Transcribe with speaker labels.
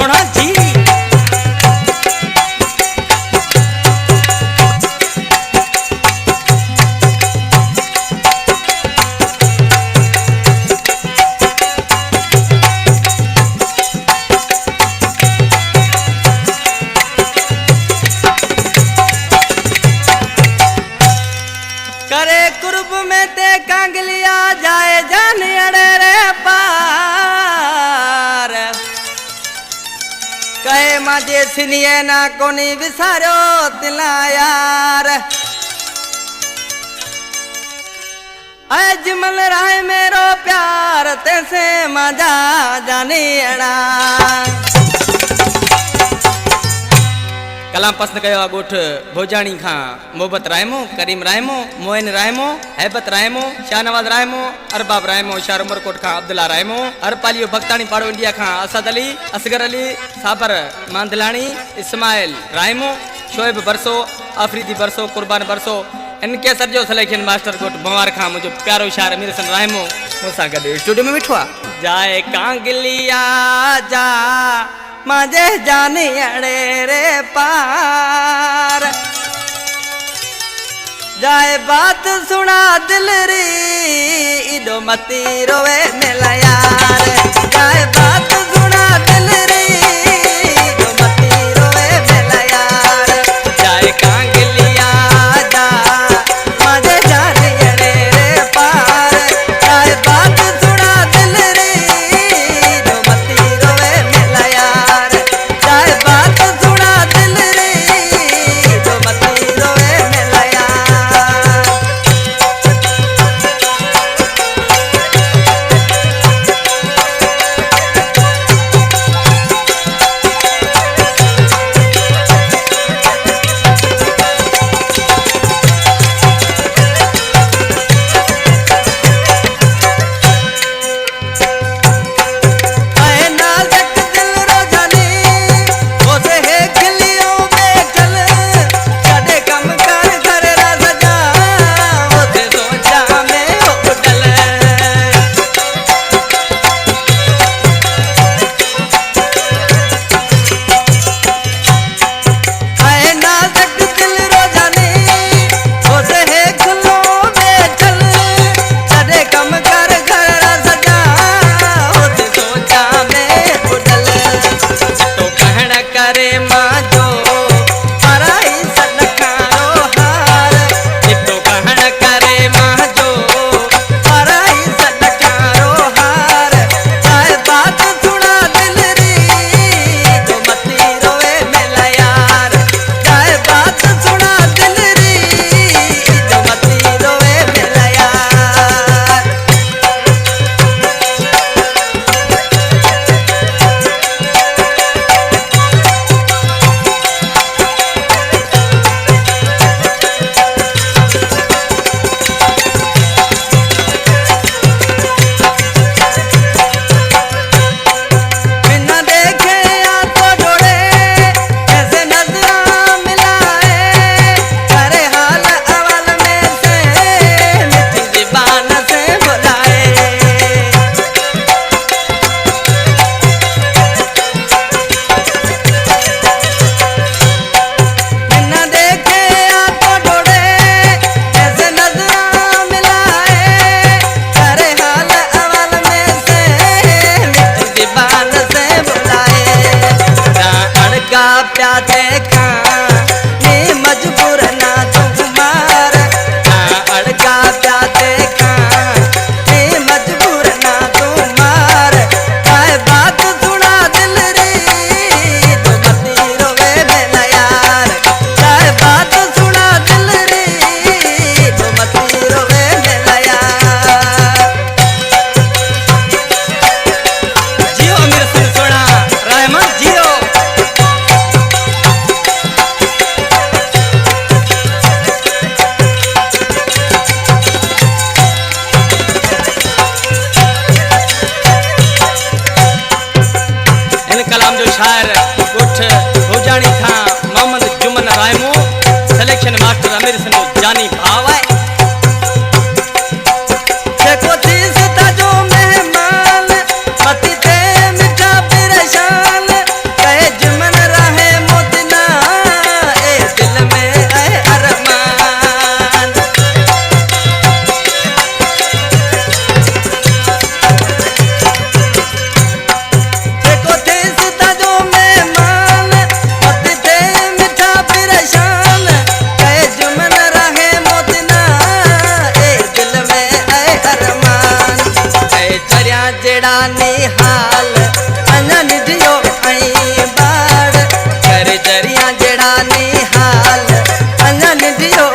Speaker 1: सोना जी। करे कुर्ब में ते कांगलिया जाए जाने अड़े रे पार कहे माजे सिनिए ना कोनी विसारो तिला यार अजमल राय मेरो प्यार तैसे मजा जाने अड़ा कलाम पसंद कयो गोठ भोजाणी खां मोहब्बत रायमो करीम रायमो मोइन रायमो हैबत रायमो शाहनवाज रायमो अरबाब रायमो शार उमरकोट खां अब्दुल्ला रायमो अरपालियो भक्तानी पाड़ो इंडिया खां असद अली असगर अली साबर मांदलानी इस्माइल रायमो शोएब बरसो आफरीदी बरसो कुर्बान बरसो इनके सरजो सलेक्शन मास्टर कोट भंवार खां मुझे प्यारो शार मीरसन रायमो मूंसां गॾु स्टूडियो में बिठो जाए कांगलिया जा माजे जाने अड़े रे पार जाए बात सुना दिल री इडो मती रोवे मेला यार जाए बात सुना दिल री इडो मती रोवे मेला यार जाए कांगलिया जा माजे जाने अड़े रे पार जाए बात सुना दिल री इडो मती रोवे मेला यार जाए बात सुना दिल री इडो मती रोवे मेला यार
Speaker 2: अहिड़ा निहाल अञा निधियो